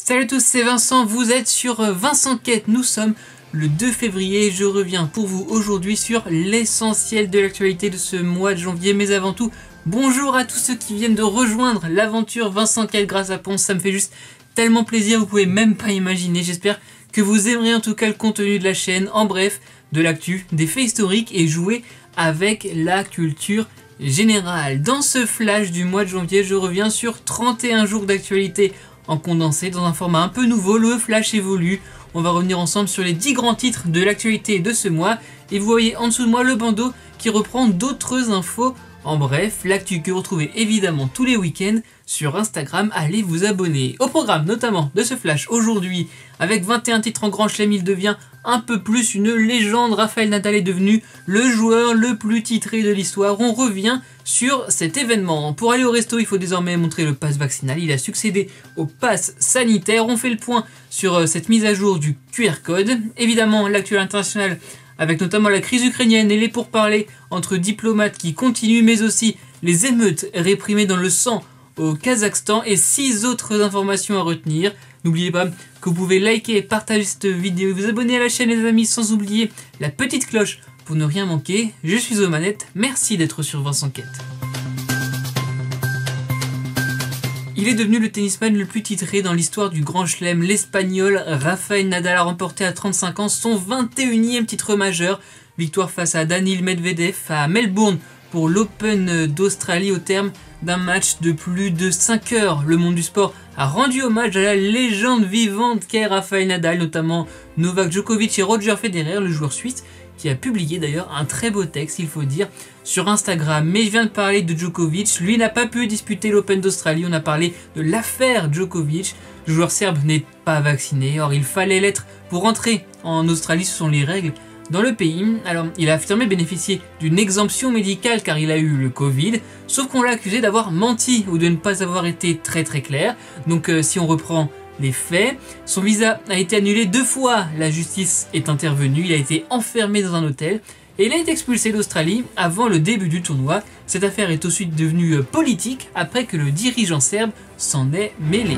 Salut à tous, c'est Vincent, vous êtes sur Vincent Quête, nous sommes le 2 février, je reviens pour vous aujourd'hui sur l'essentiel de l'actualité de ce mois de janvier, mais avant tout, bonjour à tous ceux qui viennent de rejoindre l'aventure Vincent Quête grâce à Ponce, ça me fait juste tellement plaisir, vous pouvez même pas imaginer, j'espère que vous aimerez en tout cas le contenu de la chaîne, en bref, de l'actu, des faits historiques et jouer avec la culture générale. Dans ce flash du mois de janvier, je reviens sur 31 jours d'actualité en condensé dans un format un peu nouveau, le flash évolue. On va revenir ensemble sur les 10 grands titres de l'actualité de ce mois et vous voyez en dessous de moi le bandeau qui reprend d'autres infos. En bref, l'actu que vous retrouvez évidemment tous les week-ends sur Instagram, allez vous abonner. Au programme notamment de ce flash aujourd'hui, avec 21 titres en Grand Chelem, il devient un peu plus une légende. Rafael Nadal est devenu le joueur le plus titré de l'histoire. On revient sur cet événement. Pour aller au resto, il faut désormais montrer le pass vaccinal. Il a succédé au pass sanitaire. On fait le point sur cette mise à jour du QR code. Évidemment, l'actualité internationale avec notamment la crise ukrainienne et les pourparlers entre diplomates qui continuent, mais aussi les émeutes réprimées dans le sang au Kazakhstan et 6 autres informations à retenir. N'oubliez pas que vous pouvez liker et partager cette vidéo et vous abonner à la chaîne les amis, sans oublier la petite cloche pour ne rien manquer. Je suis aux manettes, merci d'être sur Vincent Quête. Il est devenu le tennisman le plus titré dans l'histoire du Grand Chelem. L'Espagnol Rafael Nadal a remporté à 35 ans son 21e titre majeur. Victoire face à Daniil Medvedev à Melbourne pour l'Open d'Australie au terme d'un match de plus de 5 heures. Le monde du sport a rendu hommage à la légende vivante qu'est Rafael Nadal, notamment Novak Djokovic et Roger Federer, le joueur suisse, qui a publié d'ailleurs un très beau texte, il faut dire, sur Instagram. Mais je viens de parler de Djokovic, lui n'a pas pu disputer l'Open d'Australie, on a parlé de l'affaire Djokovic. Le joueur serbe n'est pas vacciné, or il fallait l'être pour entrer en Australie, ce sont les règles dans le pays. Alors il a affirmé bénéficier d'une exemption médicale car il a eu le Covid, sauf qu'on l'a accusé d'avoir menti ou de ne pas avoir été très clair. Donc si on reprend les faits, son visa a été annulé 2 fois, la justice est intervenue, il a été enfermé dans un hôtel et il a été expulsé d'Australie avant le début du tournoi. Cette affaire est ensuite devenue politique après que le dirigeant serbe s'en est mêlé.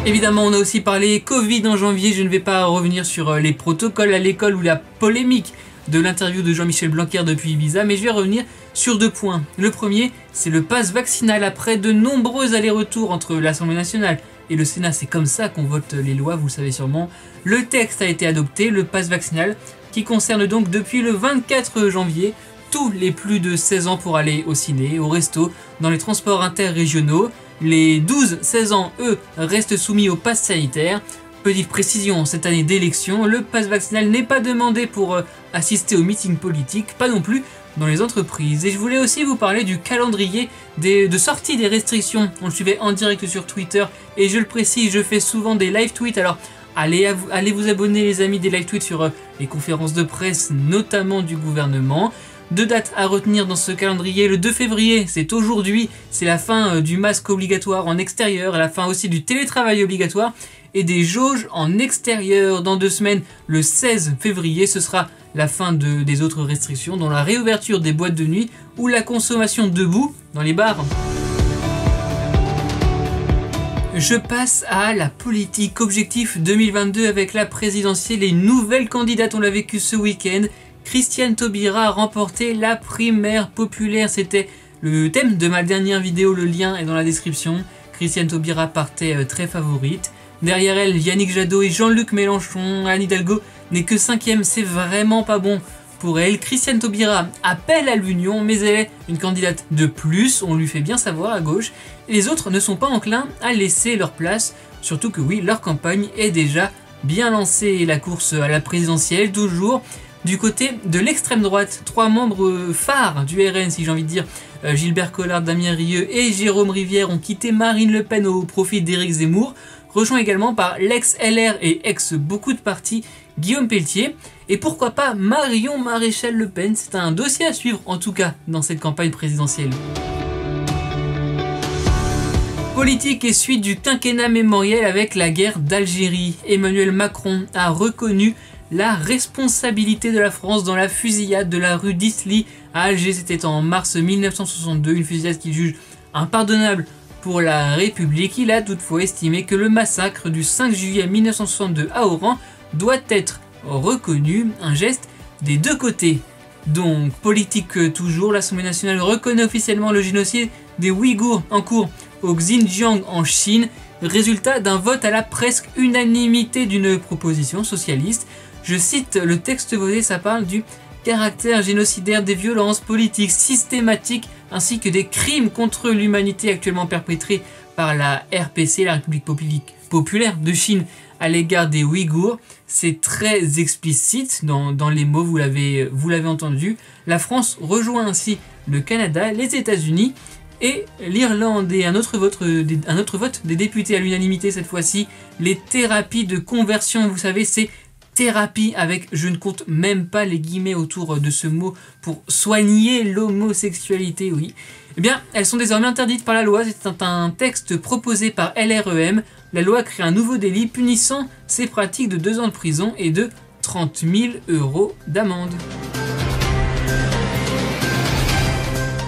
Évidemment, on a aussi parlé Covid en janvier, je ne vais pas revenir sur les protocoles à l'école ou la polémique de l'interview de Jean-Michel Blanquer depuis Ibiza, mais je vais revenir sur 2 points. Le premier, c'est le pass vaccinal. Après de nombreux allers-retours entre l'Assemblée nationale et le Sénat, c'est comme ça qu'on vote les lois, vous le savez sûrement. Le texte a été adopté, le pass vaccinal, qui concerne donc depuis le 24 janvier tous les plus de 16 ans pour aller au ciné, au resto, dans les transports interrégionaux. Les 12-16 ans, eux, restent soumis au pass sanitaire. Petite précision, cette année d'élection, le pass vaccinal n'est pas demandé pour assister aux meetings politiques, pas non plus dans les entreprises. Et je voulais aussi vous parler du calendrier de sortie des restrictions. On le suivait en direct sur Twitter et je le précise, je fais souvent des live tweets. Alors allez vous abonner les amis, des live tweets sur les conférences de presse, notamment du gouvernement. 2 dates à retenir dans ce calendrier, le 2 février, c'est aujourd'hui, c'est la fin du masque obligatoire en extérieur, la fin aussi du télétravail obligatoire et des jauges en extérieur. Dans 2 semaines, le 16 février, ce sera la fin des autres restrictions, dont la réouverture des boîtes de nuit ou la consommation debout dans les bars. Je passe à la politique. Objectif 2022 avec la présidentielle et une nouvelle candidate, on l'a vécu ce week-end. Christiane Taubira a remporté la primaire populaire, c'était le thème de ma dernière vidéo, le lien est dans la description. Christiane Taubira partait très favorite. Derrière elle, Yannick Jadot et Jean-Luc Mélenchon. Anne Hidalgo n'est que 5e, c'est vraiment pas bon pour elle. Christiane Taubira appelle à l'union, mais elle est une candidate de plus, on lui fait bien savoir à gauche. Et les autres ne sont pas enclins à laisser leur place, surtout que oui, leur campagne est déjà bien lancée. La course à la présidentielle, toujours du côté de l'extrême droite. 3 membres phares du RN, si j'ai envie de dire, Gilbert Collard, Damien Rieu et Jérôme Rivière ont quitté Marine Le Pen au profit d'Éric Zemmour, rejoint également par l'ex-LR et ex-beaucoup de partis, Guillaume Pelletier, et pourquoi pas Marion Maréchal Le Pen. C'est un dossier à suivre en tout cas dans cette campagne présidentielle. Politique et suite du quinquennat mémoriel avec la guerre d'Algérie. Emmanuel Macron a reconnu la responsabilité de la France dans la fusillade de la rue d'Isly à Alger. C'était en mars 1962, une fusillade qu'il juge impardonnable pour la République. Il a toutefois estimé que le massacre du 5 juillet 1962 à Oran doit être reconnu, un geste des deux côtés. Donc, politique toujours, l'Assemblée nationale reconnaît officiellement le génocide des Ouïghours en cours au Xinjiang en Chine, résultat d'un vote à la presque unanimité d'une proposition socialiste. Je cite le texte voté, ça parle du caractère génocidaire des violences politiques systématiques ainsi que des crimes contre l'humanité actuellement perpétrés par la RPC, la République populaire de Chine, à l'égard des Ouïghours. C'est très explicite dans les mots, vous l'avez entendu. La France rejoint ainsi le Canada, les États-Unis et l'Irlande. Et un autre vote des députés à l'unanimité cette fois-ci. Les thérapies de conversion, vous savez, c'est thérapie avec, je ne compte même pas les guillemets autour de ce mot, pour soigner l'homosexualité, oui. Eh bien, elles sont désormais interdites par la loi. C'est un texte proposé par LREM. La loi crée un nouveau délit punissant ces pratiques de 2 ans de prison et de 30 000 € d'amende.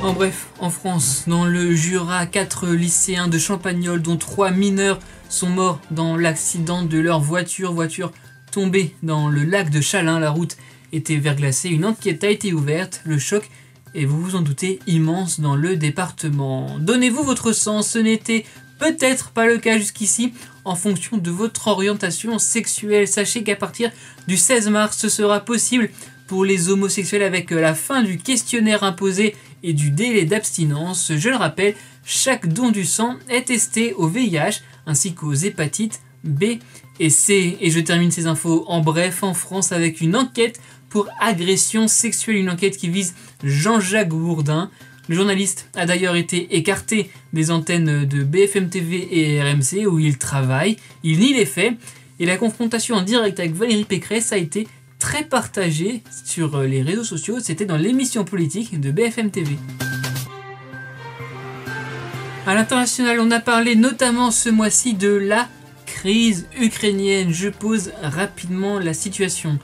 En bref, en France, dans le Jura, 4 lycéens de Champagnole, dont 3 mineurs, sont morts dans l'accident de leur voiture tombée dans le lac de Chalain. La route était verglacée. Une enquête a été ouverte. Le choc est, vous vous en doutez, immense dans le département. Donnez-vous votre sang, ce n'était peut-être pas le cas jusqu'ici. En fonction de votre orientation sexuelle, sachez qu'à partir du 16 mars, ce sera possible pour les homosexuels avec la fin du questionnaire imposé et du délai d'abstinence. Je le rappelle, chaque don du sang est testé au VIH ainsi qu'aux hépatites B et C. Et je termine ces infos en bref en France avec une enquête pour agression sexuelle, une enquête qui vise Jean-Jacques Bourdin. Le journaliste a d'ailleurs été écarté des antennes de BFM TV et RMC où il travaille. Il nie les faits et la confrontation en direct avec Valérie Pécresse a été très partagée sur les réseaux sociaux. C'était dans l'émission politique de BFM TV. À l'international, on a parlé notamment ce mois-ci de la crise ukrainienne. Je pose rapidement la situation.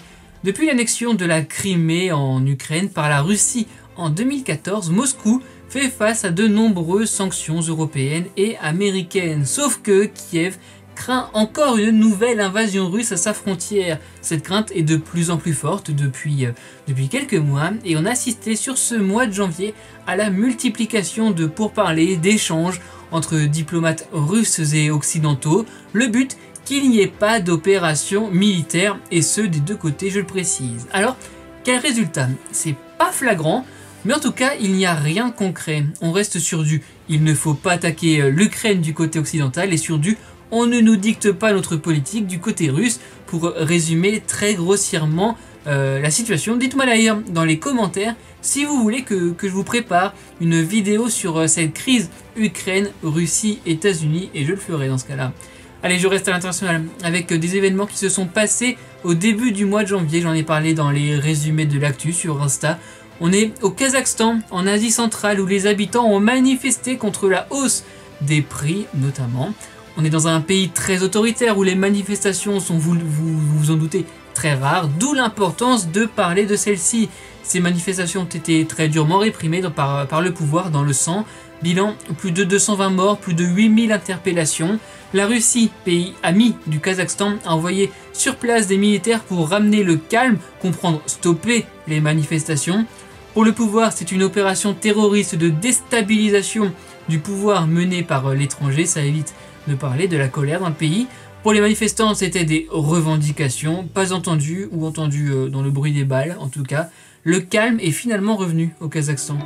Depuis l'annexion de la Crimée en Ukraine par la Russie en 2014, Moscou fait face à de nombreuses sanctions européennes et américaines. Sauf que Kiev craint encore une nouvelle invasion russe à sa frontière. Cette crainte est de plus en plus forte depuis quelques mois et on a assisté sur ce mois de janvier à la multiplication de pourparlers, d'échanges entre diplomates russes et occidentaux. Le but, qu'il n'y ait pas d'opération militaire et ce des deux côtés, je le précise. Alors, quel résultat? C'est pas flagrant, mais en tout cas, il n'y a rien de concret. On reste sur du « il ne faut pas attaquer l'Ukraine du côté occidental » et sur du « on ne nous dicte pas notre politique du côté russe » pour résumer très grossièrement la situation. Dites-moi d'ailleurs dans les commentaires si vous voulez que je vous prépare une vidéo sur cette crise Ukraine, Russie, États-Unis et je le ferai dans ce cas-là. Allez, je reste à l'international avec des événements qui se sont passés au début du mois de janvier. J'en ai parlé dans les résumés de l'actu sur Insta. On est au Kazakhstan, en Asie centrale, où les habitants ont manifesté contre la hausse des prix notamment. On est dans un pays très autoritaire où les manifestations sont, vous vous en doutez, très rares, d'où l'importance de parler de celles-ci. Ces manifestations ont été très durement réprimées par le pouvoir dans le sang. Bilan, plus de 220 morts, plus de 8000 interpellations. La Russie, pays ami du Kazakhstan, a envoyé sur place des militaires pour ramener le calme, comprendre stopper les manifestations. Pour le pouvoir, c'est une opération terroriste de déstabilisation du pouvoir menée par l'étranger, ça évite de parler de la colère dans le pays. Pour les manifestants, c'était des revendications, pas entendues ou entendues dans le bruit des balles en tout cas. Le calme est finalement revenu au Kazakhstan.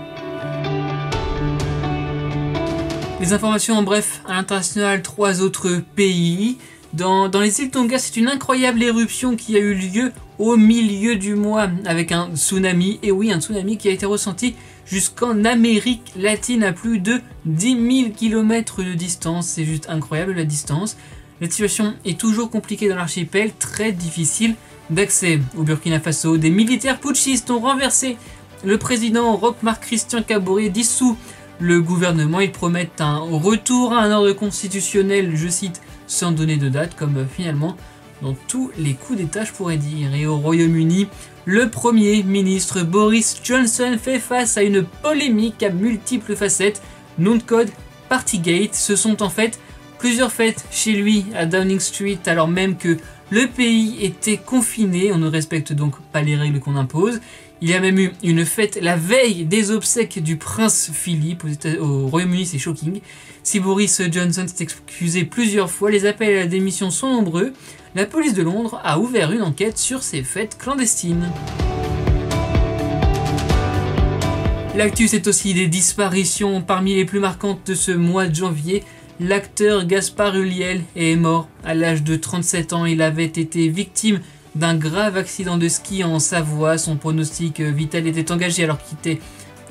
Les informations en bref, à l'international, 3 autres pays. Dans les îles Tonga, c'est une incroyable éruption qui a eu lieu au milieu du mois avec un tsunami. Et oui, un tsunami qui a été ressenti jusqu'en Amérique latine à plus de 10 000 km de distance. C'est juste incroyable la distance. La situation est toujours compliquée dans l'archipel, très difficile d'accès. Au Burkina Faso, des militaires putschistes ont renversé le président Roch Marc Christian Kaboré, dissous le gouvernement. Ils promettent un retour à un ordre constitutionnel, je cite, sans donner de date, comme finalement dans tous les coups d'État, je pourrais dire. Et au Royaume-Uni, le Premier ministre Boris Johnson fait face à une polémique à multiples facettes. Nom de code Partygate. Ce sont en fait plusieurs fêtes chez lui à Downing Street alors même que le pays était confiné. On ne respecte donc pas les règles qu'on impose. Il y a même eu une fête la veille des obsèques du prince Philippe au Royaume-Uni, c'est shocking. Si Boris Johnson s'est excusé plusieurs fois, les appels à la démission sont nombreux. La police de Londres a ouvert une enquête sur ces fêtes clandestines. L'actu, c'est aussi des disparitions. Parmi les plus marquantes de ce mois de janvier, l'acteur Gaspard Ulliel est mort à l'âge de 37 ans. Il avait été victime d'un grave accident de ski en Savoie. Son pronostic vital était engagé alors qu'il était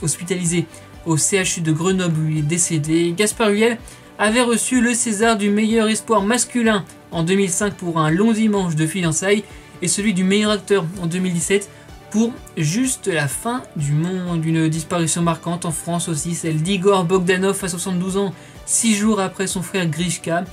hospitalisé au CHU de Grenoble où il est décédé. Gaspard Ulliel avait reçu le César du meilleur espoir masculin en 2005 pour Un long dimanche de fiançailles et celui du meilleur acteur en 2017 pour Juste la fin du monde. Une disparition marquante en France aussi, celle d'Igor Bogdanov à 72 ans, 6 jours après son frère Grishka.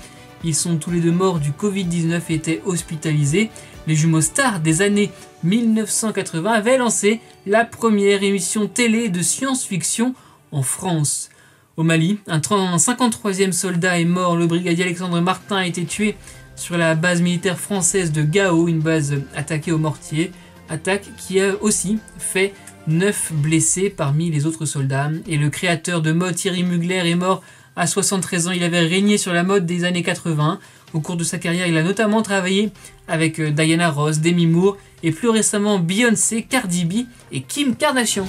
Ils sont tous les deux morts du Covid-19 et étaient hospitalisés. Les jumeaux stars des années 1980 avaient lancé la première émission télé de science-fiction en France. Au Mali, un 53e soldat est mort. Le brigadier Alexandre Martin a été tué sur la base militaire française de Gao, une base attaquée au mortier. Attaque qui a aussi fait 9 blessés parmi les autres soldats. Et le créateur de mode Thierry Mugler est mort à 73 ans. Il avait régné sur la mode des années 80. Au cours de sa carrière, il a notamment travaillé avec Diana Ross, Demi Moore et plus récemment Beyoncé, Cardi B et Kim Kardashian.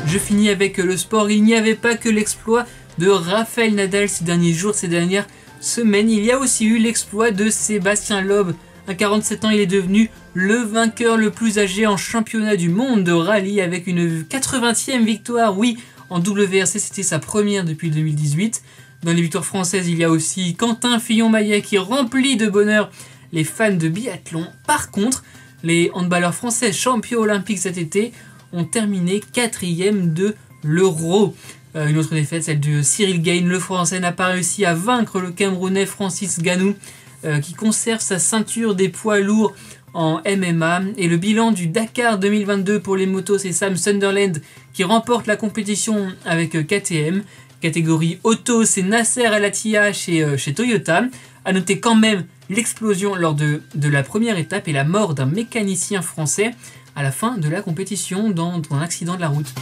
Je finis avec le sport. Il n'y avait pas que l'exploit de Rafael Nadal ces derniers jours, ces dernières semaines. Il y a aussi eu l'exploit de Sébastien Loeb. À 47 ans, il est devenu le vainqueur le plus âgé en championnat du monde de rallye avec une 80e victoire. Oui, en WRC, c'était sa première depuis 2018. Dans les victoires françaises, il y a aussi Quentin Fillon-Maillet qui remplit de bonheur les fans de biathlon. Par contre, les handballeurs français champions olympiques cet été ont terminé 4e de l'Euro. Une autre défaite, celle de Cyril Gain. Le Français n'a pas réussi à vaincre le Camerounais Francis Ngannou qui conserve sa ceinture des poids lourds en MMA. Et le bilan du Dakar 2022 pour les motos, c'est Sam Sunderland qui remporte la compétition avec KTM. Catégorie auto, c'est Nasser El Attiyah chez Toyota. A noter quand même l'explosion lors de la première étape et la mort d'un mécanicien français à la fin de la compétition dans un accident de la route.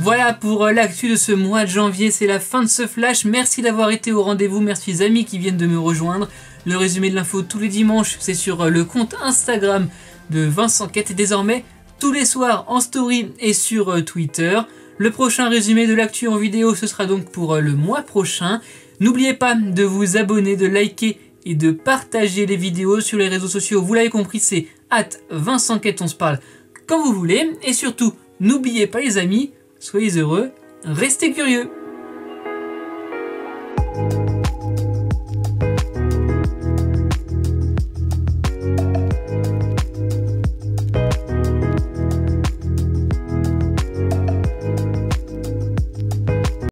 Voilà pour l'actu de ce mois de janvier, c'est la fin de ce flash. Merci d'avoir été au rendez-vous, merci les amis qui viennent de me rejoindre. Le résumé de l'info tous les dimanches, c'est sur le compte Instagram de Vincent Quête et désormais tous les soirs en story et sur Twitter. Le prochain résumé de l'actu en vidéo, ce sera donc pour le mois prochain. N'oubliez pas de vous abonner, de liker et de partager les vidéos sur les réseaux sociaux. Vous l'avez compris, c'est @VincentQuête, on se parle quand vous voulez. Et surtout, n'oubliez pas les amis, soyez heureux, restez curieux.